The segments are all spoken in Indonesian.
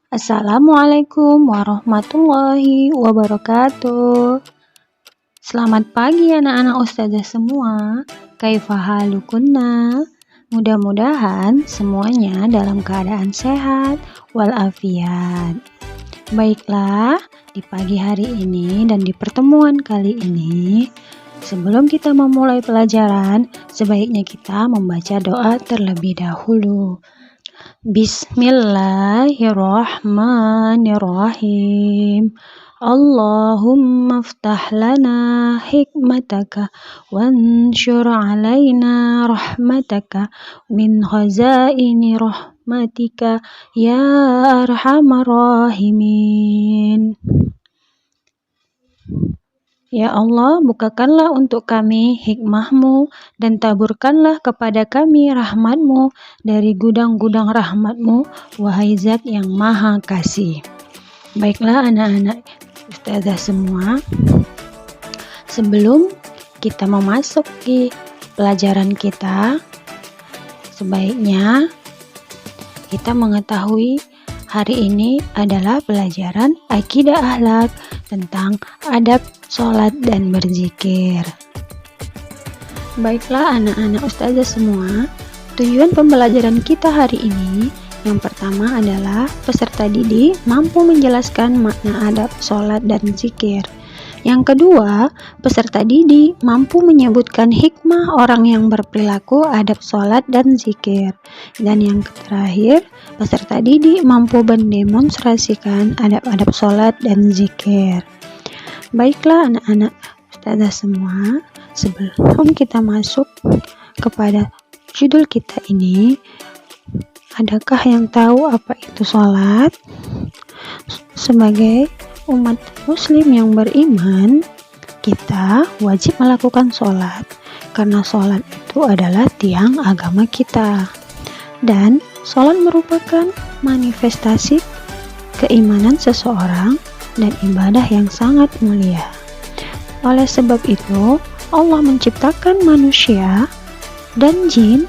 Assalamualaikum warahmatullahi wabarakatuh. Selamat pagi anak-anak ustazah semua. Kaifa halukunna? Mudah-mudahan semuanya dalam keadaan sehat walafiat. Baiklah, di pagi hari ini dan di pertemuan kali ini, sebelum kita memulai pelajaran, sebaiknya kita membaca doa terlebih dahulu. Bismillahirrahmanirrahim. Allahumma aftah lana hikmataka wanshur alaina rahmataka min khazaini rahmatika ya arhamar rahimin. Ya Allah, bukakanlah untuk kami hikmah-Mu dan taburkanlah kepada kami rahmat-Mu dari gudang-gudang rahmat-Mu, wahai Zat yang Maha Kasih. Baiklah anak-anak ustazah semua, sebelum kita memasuki pelajaran kita, sebaiknya kita mengetahui hari ini adalah pelajaran akidah akhlak tentang adab sholat dan berzikir. Baiklah anak-anak ustazah semua, tujuan pembelajaran kita hari ini yang pertama adalah peserta didik mampu menjelaskan makna adab sholat dan zikir. Yang kedua, peserta didik mampu menyebutkan hikmah orang yang berperilaku adab sholat dan zikir. Dan yang terakhir, peserta didik mampu mendemonstrasikan adab-adab sholat dan zikir. Baiklah anak-anak ustazah semua, sebelum kita masuk kepada judul kita ini, adakah yang tahu apa itu sholat? Sebagai umat muslim yang beriman, kita wajib melakukan sholat karena sholat itu adalah tiang agama kita, dan sholat merupakan manifestasi keimanan seseorang dan ibadah yang sangat mulia. Oleh sebab itu, Allah menciptakan manusia dan jin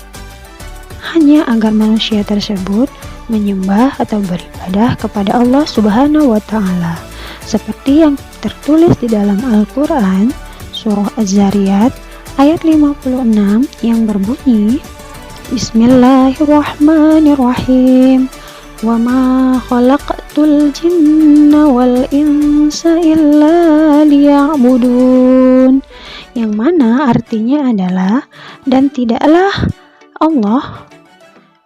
hanya agar manusia tersebut menyembah atau beribadah kepada Allah Subhanahu wa Ta'ala, seperti yang tertulis di dalam Al-Quran surah Az-Zariyat ayat 56 yang berbunyi, Bismillahirrahmanirrahim, wa ma khalaqtul jinna wal insa illa liya'budun, yang mana artinya adalah, dan tidaklah Allah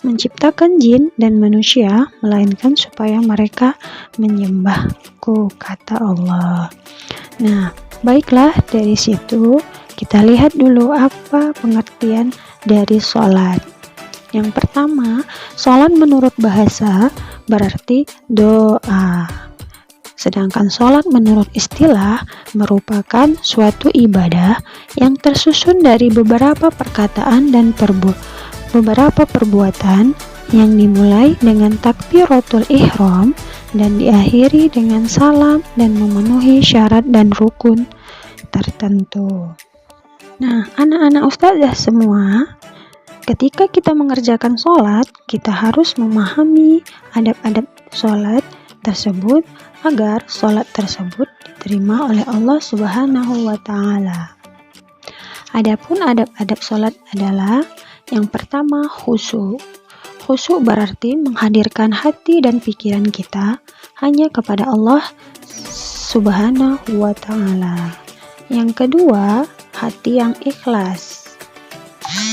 menciptakan jin dan manusia melainkan supaya mereka menyembahku, kata Allah. Nah, baiklah, dari situ kita lihat dulu apa pengertian dari sholat. Yang pertama, sholat menurut bahasa berarti doa. Sedangkan sholat menurut istilah merupakan suatu ibadah yang tersusun dari beberapa perkataan dan beberapa perbuatan yang dimulai dengan takbiratul ihram dan diakhiri dengan salam dan memenuhi syarat dan rukun tertentu. Nah, anak-anak ustazah semua, ketika kita mengerjakan sholat, kita harus memahami adab-adab sholat tersebut agar sholat tersebut diterima oleh Allah Subhanahu wa Ta'ala. Adapun adab-adab sholat adalah yang pertama, khusyuk. Khusyuk berarti menghadirkan hati dan pikiran kita hanya kepada Allah Subhanahu wa Ta'ala. Yang kedua, hati yang ikhlas,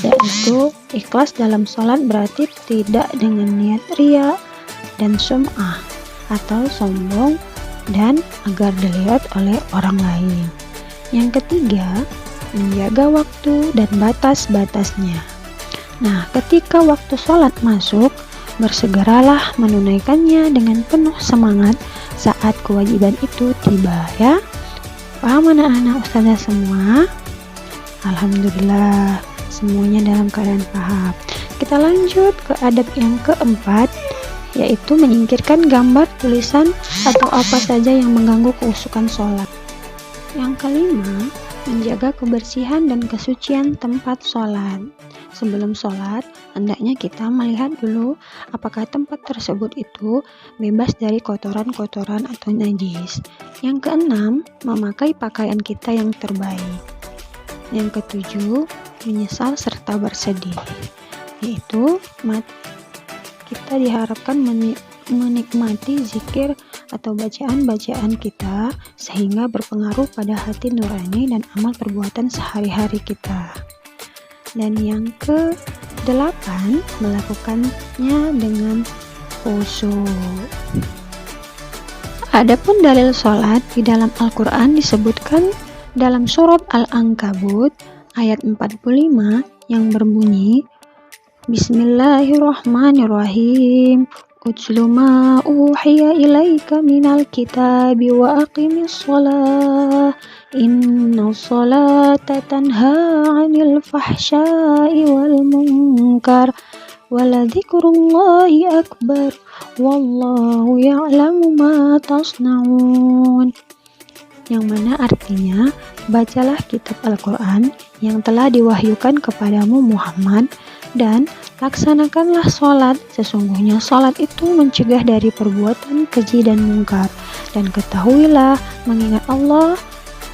yaitu ikhlas dalam sholat berarti tidak dengan niat riya dan sum'ah atau sombong dan agar dilihat oleh orang lain. Yang ketiga, menjaga waktu dan batas-batasnya. Nah, ketika waktu sholat masuk, bersegeralah menunaikannya dengan penuh semangat saat kewajiban itu tiba, ya. Paham anak-anak ustazah semua? Alhamdulillah, semuanya dalam keadaan paham. Kita lanjut ke adab yang keempat, yaitu menyingkirkan gambar, tulisan, atau apa saja yang mengganggu keusukan sholat. Yang kelima, menjaga kebersihan dan kesucian tempat sholat. Sebelum sholat, hendaknya kita melihat dulu apakah tempat tersebut itu bebas dari kotoran-kotoran atau najis. Yang keenam, memakai pakaian kita yang terbaik. Yang ketujuh, menyesal serta bersedih, yaitu kita diharapkan menikmati zikir atau bacaan-bacaan kita sehingga berpengaruh pada hati nurani dan amal perbuatan sehari-hari kita. Dan yang ke-8, melakukannya dengan khusyuk. Adapun dalil sholat di dalam Al-Quran disebutkan dalam surat Al-Ankabut ayat 45 yang berbunyi, Bismillahirrahmanirrahim. Utlu ma uhiya ilaika minal kitabi wa aqimis sholah. Inna sholata tanha 'anil fahsya'i wal munkar. Waladzikrullahi akbar. Wallahu ya'lamu ma tasna'un. Yang mana artinya, bacalah kitab Al-Quran yang telah diwahyukan kepadamu Muhammad dan laksanakanlah sholat. Sesungguhnya sholat itu mencegah dari perbuatan keji dan mungkar. Dan ketahuilah, mengingat Allah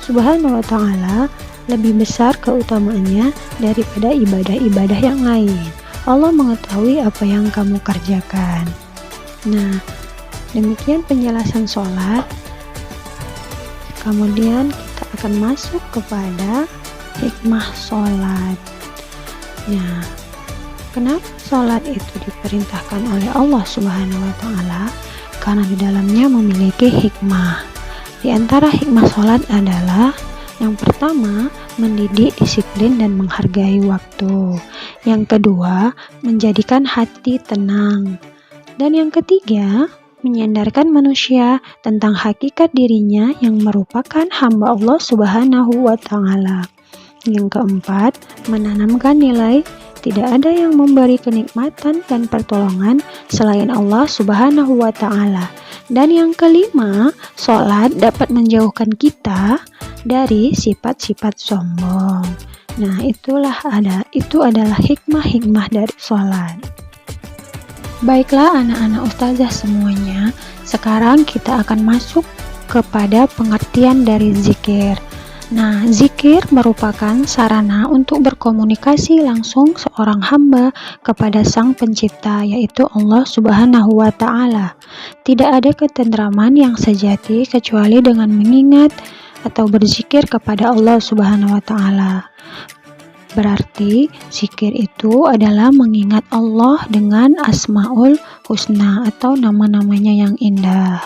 Subhanahu wa ta'ala lebih besar keutamaannya daripada ibadah-ibadah yang lain. Allah mengetahui apa yang kamu kerjakan. Nah, demikian penjelasan sholat. Kemudian kita akan masuk kepada hikmah sholat. Nah, kenapa sholat itu diperintahkan oleh Allah Subhanahu wa ta'ala? Karena di dalamnya memiliki hikmah. Di antara hikmah sholat adalah yang pertama, mendidik disiplin dan menghargai waktu. Yang kedua, menjadikan hati tenang. Dan yang ketiga, menyadarkan manusia tentang hakikat dirinya yang merupakan hamba Allah Subhanahu wa ta'ala. Yang keempat, menanamkan nilai tidak ada yang memberi kenikmatan dan pertolongan selain Allah Subhanahu wa ta'ala. Dan yang kelima, sholat dapat menjauhkan kita dari sifat-sifat sombong. Nah, itu adalah hikmah-hikmah dari sholat. Baiklah anak-anak ustazah semuanya, sekarang kita akan masuk kepada pengertian dari zikir. Nah, zikir merupakan sarana untuk berkomunikasi langsung seorang hamba kepada Sang Pencipta, yaitu Allah Subhanahu wa ta'ala. Tidak ada ketentraman yang sejati kecuali dengan mengingat atau berzikir kepada Allah Subhanahu wa ta'ala. Berarti zikir itu adalah mengingat Allah dengan Asmaul Husna atau nama-namanya yang indah.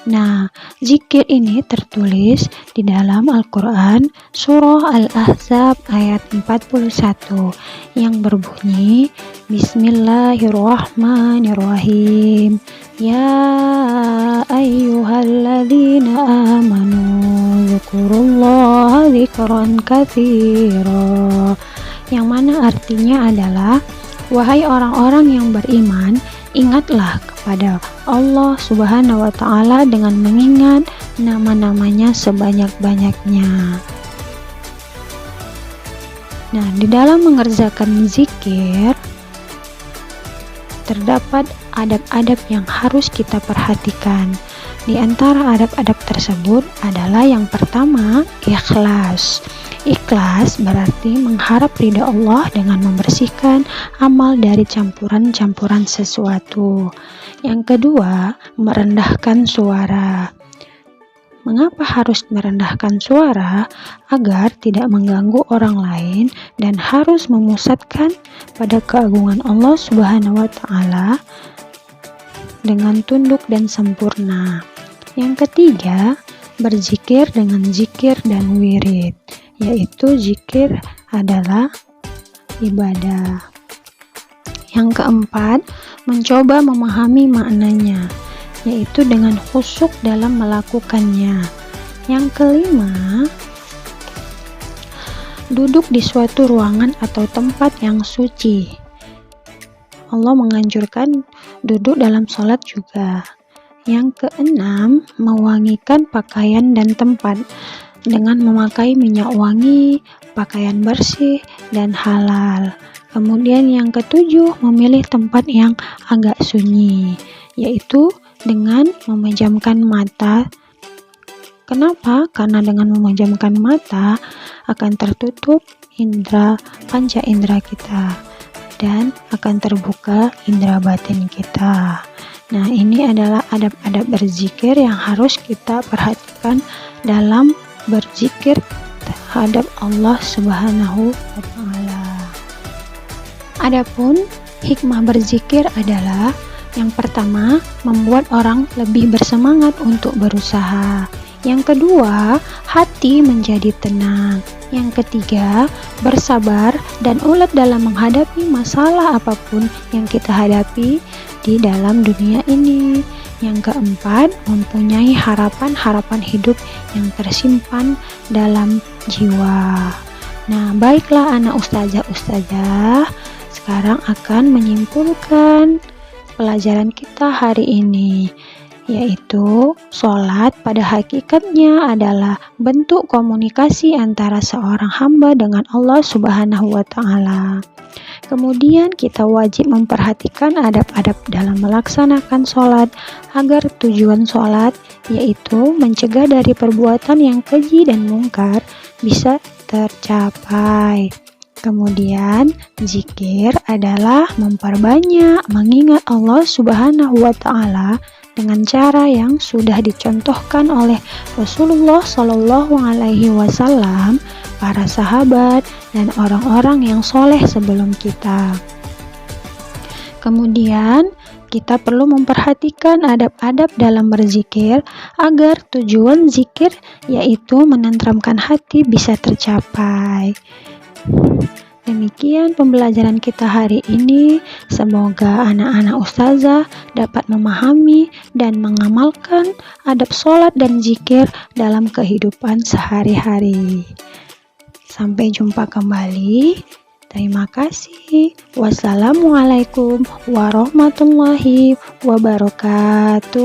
Nah, zikir ini tertulis di dalam Al-Quran Surah Al-Ahzab ayat 41 yang berbunyi, Bismillahirrahmanirrahim. Ya ayyuhalladzina amanu dzkurullaha dzikran katsira. Yang mana artinya adalah, wahai orang-orang yang beriman, ingatlah kepada Allah Subhanahu wa ta'ala dengan mengingat nama-namanya sebanyak-banyaknya. Nah, di dalam mengerjakan zikir terdapat adab-adab yang harus kita perhatikan. Di antara adab-adab tersebut adalah yang pertama, ikhlas. Ikhlas berarti mengharap ridha Allah dengan membersihkan amal dari campuran-campuran sesuatu. Yang kedua, merendahkan suara. Mengapa harus merendahkan suara? Agar tidak mengganggu orang lain dan harus memusatkan pada keagungan Allah Subhanahu wa ta'ala dengan tunduk dan sempurna. Yang ketiga, berzikir dengan zikir dan wirid, yaitu zikir adalah ibadah. Yang keempat, mencoba memahami maknanya, yaitu dengan khusyuk dalam melakukannya. Yang kelima, duduk di suatu ruangan atau tempat yang suci. Allah menganjurkan duduk dalam sholat juga. Yang keenam, mewangikan pakaian dan tempat. dengan memakai minyak wangi, pakaian bersih, dan halal. Kemudian yang ketujuh, memilih tempat yang agak sunyi, yaitu dengan memejamkan mata. Kenapa? Karena dengan memejamkan mata akan tertutup panca indera kita dan akan terbuka indera batin kita. Nah, ini adalah adab-adab berzikir yang harus kita perhatikan dalam berzikir terhadap Allah Subhanahu wa Ta'ala. Adapun hikmah berzikir adalah yang pertama, membuat orang lebih bersemangat untuk berusaha. Yang kedua, hati menjadi tenang. Yang ketiga, bersabar dan ulet dalam menghadapi masalah apapun yang kita hadapi di dalam dunia ini. Yang keempat, mempunyai harapan-harapan hidup yang tersimpan dalam jiwa. Nah, baiklah anak ustazah, sekarang akan menyimpulkan pelajaran kita hari ini, yaitu sholat pada hakikatnya adalah bentuk komunikasi antara seorang hamba dengan Allah Subhanahu wa Ta'ala. Kemudian kita wajib memperhatikan adab-adab dalam melaksanakan sholat agar tujuan sholat, yaitu mencegah dari perbuatan yang keji dan mungkar, bisa tercapai. Kemudian zikir adalah memperbanyak mengingat Allah Subhanahu wa Ta'ala dengan cara yang sudah dicontohkan oleh Rasulullah Shallallahu Alaihi Wasallam, para sahabat, dan orang-orang yang soleh sebelum kita. Kemudian kita perlu memperhatikan adab-adab dalam berzikir agar tujuan zikir, yaitu menenteramkan hati, bisa tercapai. Demikian pembelajaran kita hari ini. Semoga anak-anak ustazah dapat memahami dan mengamalkan adab sholat dan zikir dalam kehidupan sehari-hari. Sampai jumpa kembali. Terima kasih. Wassalamualaikum warahmatullahi wabarakatuh.